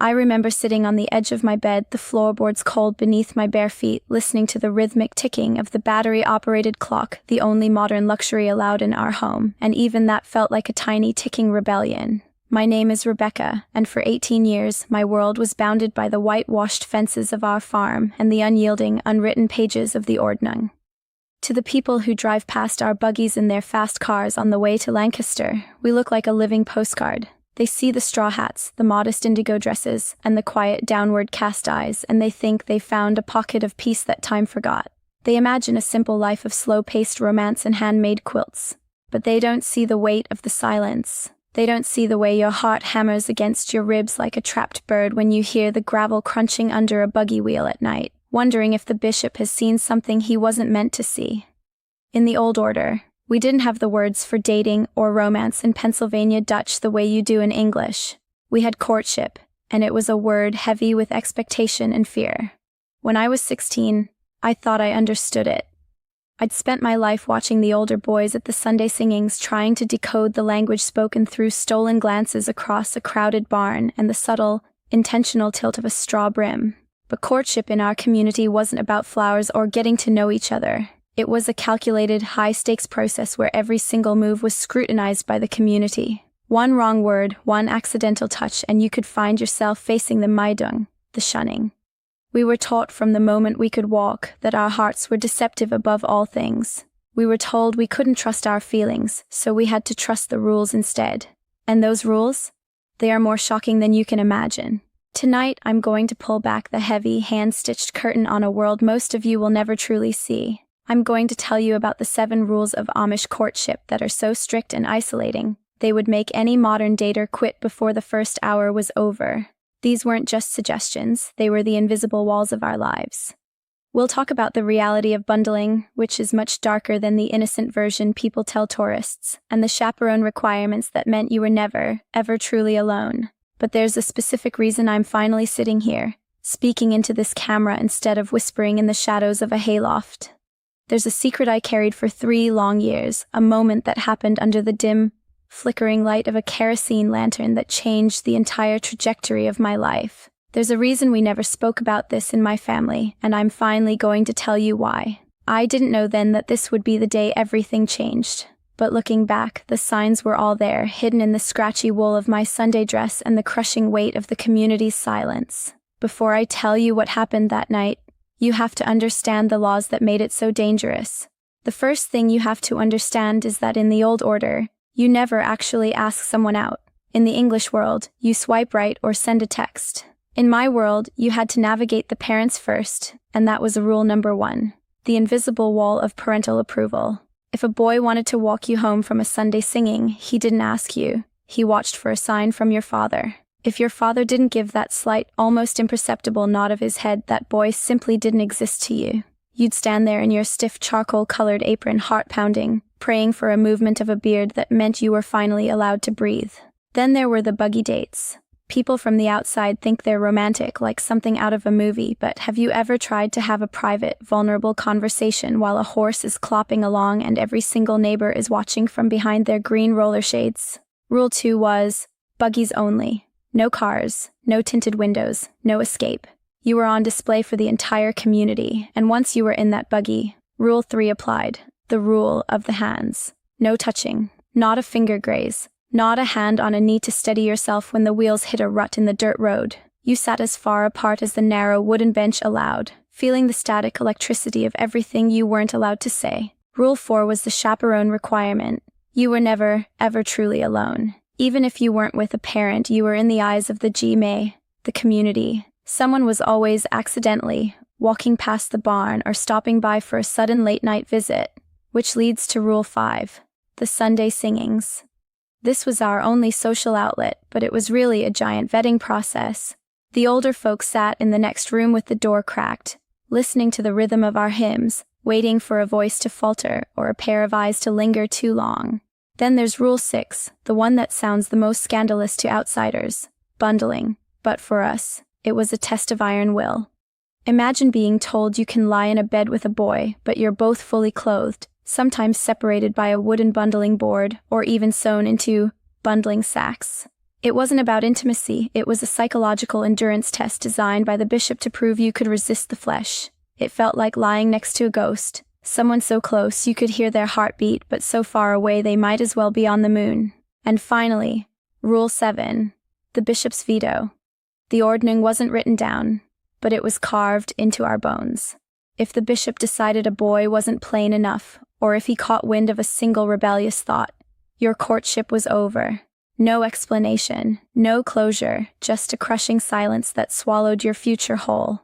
I remember sitting on the edge of my bed, the floorboards cold beneath my bare feet, listening to the rhythmic ticking of the battery-operated clock, the only modern luxury allowed in our home, and even that felt like a tiny ticking rebellion. My name is Rebecca, and for 18 years, my world was bounded by the whitewashed fences of our farm and the unyielding, unwritten pages of the Ordnung. To the people who drive past our buggies in their fast cars on the way to Lancaster, we look like a living postcard. They see the straw hats, the modest indigo dresses, and the quiet downward cast eyes, and they think they found a pocket of peace that time forgot. They imagine a simple life of slow-paced romance and handmade quilts. But they don't see the weight of the silence. They don't see the way your heart hammers against your ribs like a trapped bird when you hear the gravel crunching under a buggy wheel at night, wondering if the bishop has seen something he wasn't meant to see. In the old order, we didn't have the words for dating or romance in Pennsylvania Dutch the way you do in English. We had courtship, and it was a word heavy with expectation and fear. When I was 16, I thought I understood it. I'd spent my life watching the older boys at the Sunday singings, trying to decode the language spoken through stolen glances across a crowded barn and the subtle, intentional tilt of a straw brim. But courtship in our community wasn't about flowers or getting to know each other. It was a calculated, high-stakes process where every single move was scrutinized by the community. One wrong word, one accidental touch, and you could find yourself facing the Meidung, the shunning. We were taught from the moment we could walk that our hearts were deceptive above all things. We were told we couldn't trust our feelings, so we had to trust the rules instead. And those rules? They are more shocking than you can imagine. Tonight, I'm going to pull back the heavy, hand-stitched curtain on a world most of you will never truly see. I'm going to tell you about the 7 rules of Amish courtship that are so strict and isolating, they would make any modern dater quit before the first hour was over. These weren't just suggestions, they were the invisible walls of our lives. We'll talk about the reality of bundling, which is much darker than the innocent version people tell tourists, and the chaperone requirements that meant you were never, ever truly alone. But there's a specific reason I'm finally sitting here, speaking into this camera instead of whispering in the shadows of a hayloft. There's a secret I carried for 3 long years, a moment that happened under the dim, flickering light of a kerosene lantern that changed the entire trajectory of my life. There's a reason we never spoke about this in my family, and I'm finally going to tell you why. I didn't know then that this would be the day everything changed. But looking back, the signs were all there, hidden in the scratchy wool of my Sunday dress and the crushing weight of the community's silence. Before I tell you what happened that night, you have to understand the laws that made it so dangerous. The first thing you have to understand is that in the old order, you never actually ask someone out. In the English world, you swipe right or send a text. In my world, you had to navigate the parents first, and that was rule number 1, the invisible wall of parental approval. If a boy wanted to walk you home from a Sunday singing, he didn't ask you. He watched for a sign from your father. If your father didn't give that slight, almost imperceptible nod of his head, that boy simply didn't exist to you. You'd stand there in your stiff charcoal-colored apron, heart-pounding, praying for a movement of a beard that meant you were finally allowed to breathe. Then there were the buggy dates. People from the outside think they're romantic, like something out of a movie, but have you ever tried to have a private, vulnerable conversation while a horse is clopping along and every single neighbor is watching from behind their green roller shades? Rule 2 was, buggies only. No cars, no tinted windows, no escape. You were on display for the entire community, and once you were in that buggy, Rule 3 applied, the rule of the hands. No touching, not a finger graze, not a hand on a knee to steady yourself when the wheels hit a rut in the dirt road. You sat as far apart as the narrow wooden bench allowed, feeling the static electricity of everything you weren't allowed to say. Rule 4 was the chaperone requirement. You were never, ever truly alone. Even if you weren't with a parent, you were in the eyes of the GMA, the community. Someone was always accidentally walking past the barn or stopping by for a sudden late-night visit, which leads to Rule 5, the Sunday singings. This was our only social outlet, but it was really a giant vetting process. The older folks sat in the next room with the door cracked, listening to the rhythm of our hymns, waiting for a voice to falter or a pair of eyes to linger too long. Then there's Rule 6, the one that sounds the most scandalous to outsiders, bundling. But for us, it was a test of iron will. Imagine being told you can lie in a bed with a boy, but you're both fully clothed, sometimes separated by a wooden bundling board, or even sewn into bundling sacks. It wasn't about intimacy, it was a psychological endurance test designed by the bishop to prove you could resist the flesh. It felt like lying next to a ghost, someone so close you could hear their heartbeat but so far away they might as well be on the moon. And finally, Rule 7, the bishop's veto. The ordning wasn't written down, but it was carved into our bones. If the bishop decided a boy wasn't plain enough, or if he caught wind of a single rebellious thought, your courtship was over. No explanation, no closure, just a crushing silence that swallowed your future whole.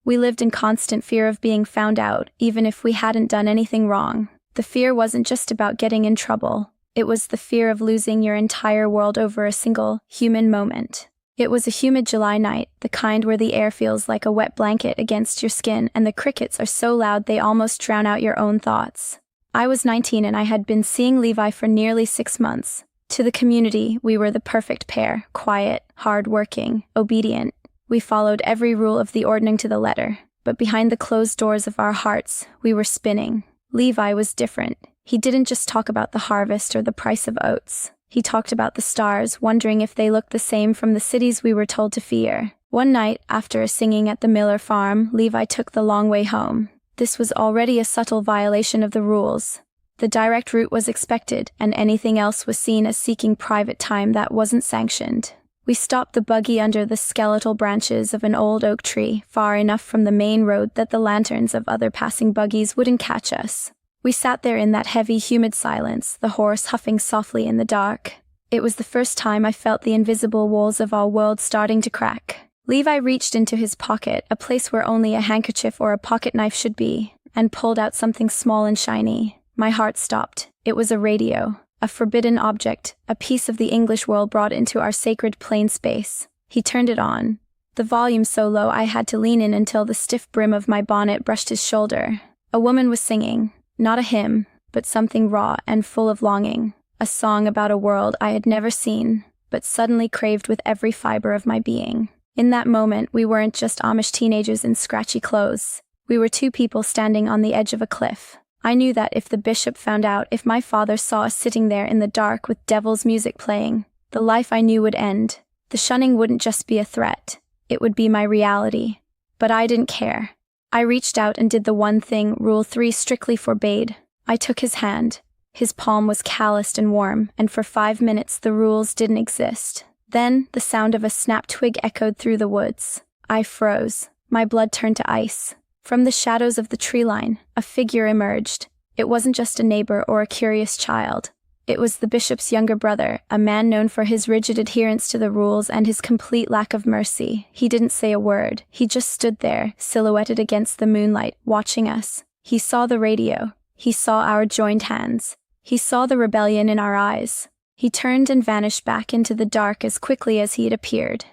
We lived in constant fear of being found out, even if we hadn't done anything wrong. The fear wasn't just about getting in trouble. It was the fear of losing your entire world over a single, human moment. It was a humid July night, the kind where the air feels like a wet blanket against your skin and the crickets are so loud they almost drown out your own thoughts. I was 19 and I had been seeing Levi for nearly 6 months. To the community, we were the perfect pair, quiet, hard-working, obedient. We followed every rule of the ordning to the letter, but behind the closed doors of our hearts, we were spinning. Levi was different. He didn't just talk about the harvest or the price of oats. He talked about the stars, wondering if they looked the same from the cities we were told to fear. One night, after a singing at the Miller farm, Levi took the long way home. This was already a subtle violation of the rules. The direct route was expected, and anything else was seen as seeking private time that wasn't sanctioned. We stopped the buggy under the skeletal branches of an old oak tree, far enough from the main road that the lanterns of other passing buggies wouldn't catch us. We sat there in that heavy, humid silence, the horse huffing softly in the dark. It was the first time I felt the invisible walls of our world starting to crack. Levi reached into his pocket, a place where only a handkerchief or a pocket knife should be, and pulled out something small and shiny. My heart stopped. It was a radio, a forbidden object, a piece of the English world brought into our sacred plain space. He turned it on, the volume so low I had to lean in until the stiff brim of my bonnet brushed his shoulder. A woman was singing, not a hymn, but something raw and full of longing, a song about a world I had never seen, but suddenly craved with every fiber of my being. In that moment, we weren't just Amish teenagers in scratchy clothes. We were two people standing on the edge of a cliff. I knew that if the bishop found out, if my father saw us sitting there in the dark with devil's music playing, the life I knew would end. The shunning wouldn't just be a threat. It would be my reality. But I didn't care. I reached out and did the one thing Rule 3 strictly forbade. I took his hand. His palm was calloused and warm, and for 5 minutes the rules didn't exist. Then, the sound of a snapped twig echoed through the woods. I froze. My blood turned to ice. From the shadows of the tree line, a figure emerged. It wasn't just a neighbor or a curious child. It was the bishop's younger brother, a man known for his rigid adherence to the rules and his complete lack of mercy. He didn't say a word. He just stood there, silhouetted against the moonlight, watching us. He saw the radio. He saw our joined hands. He saw the rebellion in our eyes. He turned and vanished back into the dark as quickly as he had appeared.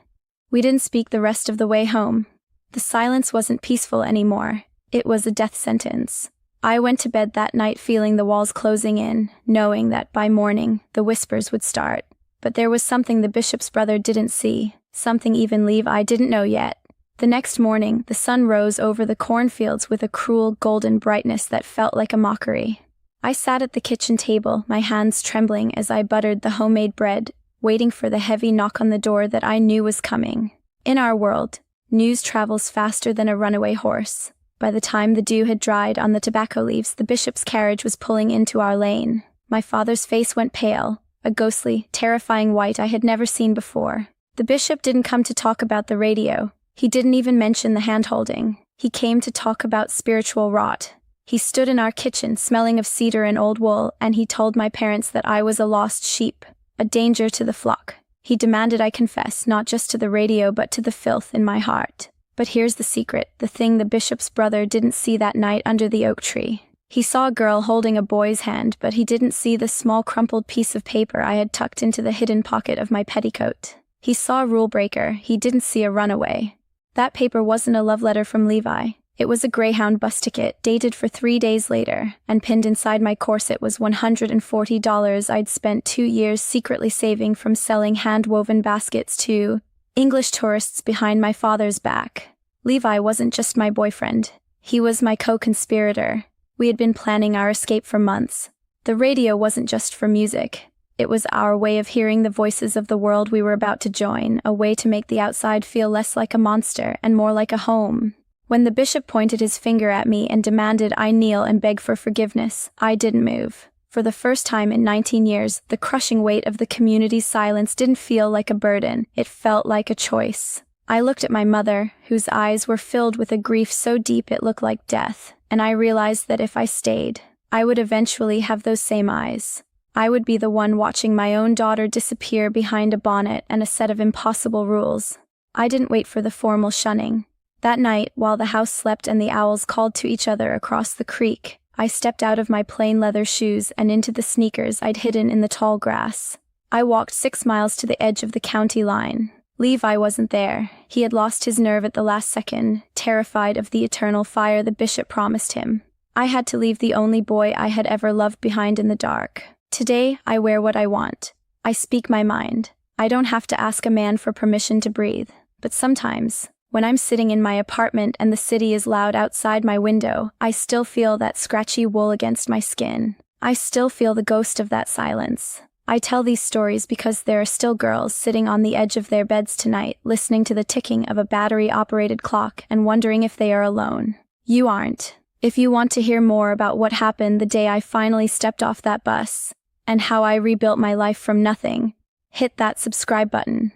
We didn't speak the rest of the way home. The silence wasn't peaceful anymore. It was a death sentence. I went to bed that night feeling the walls closing in, knowing that by morning, the whispers would start. But there was something the bishop's brother didn't see, something even Levi didn't know yet. The next morning, the sun rose over the cornfields with a cruel golden brightness that felt like a mockery. I sat at the kitchen table, my hands trembling as I buttered the homemade bread, waiting for the heavy knock on the door that I knew was coming. In our world, news travels faster than a runaway horse. By the time the dew had dried on the tobacco leaves, the bishop's carriage was pulling into our lane. My father's face went pale, a ghostly, terrifying white I had never seen before. The bishop didn't come to talk about the radio. He didn't even mention the hand-holding. He came to talk about spiritual rot. He stood in our kitchen, smelling of cedar and old wool, and he told my parents that I was a lost sheep, a danger to the flock. He demanded I confess, not just to the radio but to the filth in my heart. But here's the secret, the thing the bishop's brother didn't see that night under the oak tree. He saw a girl holding a boy's hand, but he didn't see the small crumpled piece of paper I had tucked into the hidden pocket of my petticoat. He saw a rule breaker, he didn't see a runaway. That paper wasn't a love letter from Levi. It was a Greyhound bus ticket, dated for 3 days later, and pinned inside my corset was $140 I'd spent 2 years secretly saving from selling hand-woven baskets to English tourists behind my father's back. Levi wasn't just my boyfriend. He was my co-conspirator. We had been planning our escape for months. The radio wasn't just for music. It was our way of hearing the voices of the world we were about to join, a way to make the outside feel less like a monster and more like a home. When the bishop pointed his finger at me and demanded I kneel and beg for forgiveness, I didn't move. For the first time in 19 years, the crushing weight of the community's silence didn't feel like a burden, it felt like a choice. I looked at my mother, whose eyes were filled with a grief so deep it looked like death, and I realized that if I stayed, I would eventually have those same eyes. I would be the one watching my own daughter disappear behind a bonnet and a set of impossible rules. I didn't wait for the formal shunning. That night, while the house slept and the owls called to each other across the creek, I stepped out of my plain leather shoes and into the sneakers I'd hidden in the tall grass. I walked 6 miles to the edge of the county line. Levi wasn't there. He had lost his nerve at the last second, terrified of the eternal fire the bishop promised him. I had to leave the only boy I had ever loved behind in the dark. Today, I wear what I want. I speak my mind. I don't have to ask a man for permission to breathe. But sometimes, when I'm sitting in my apartment and the city is loud outside my window, I still feel that scratchy wool against my skin. I still feel the ghost of that silence. I tell these stories because there are still girls sitting on the edge of their beds tonight, listening to the ticking of a battery-operated clock and wondering if they are alone. You aren't. If you want to hear more about what happened the day I finally stepped off that bus, and how I rebuilt my life from nothing, hit that subscribe button.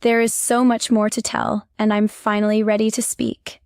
There is so much more to tell, and I'm finally ready to speak.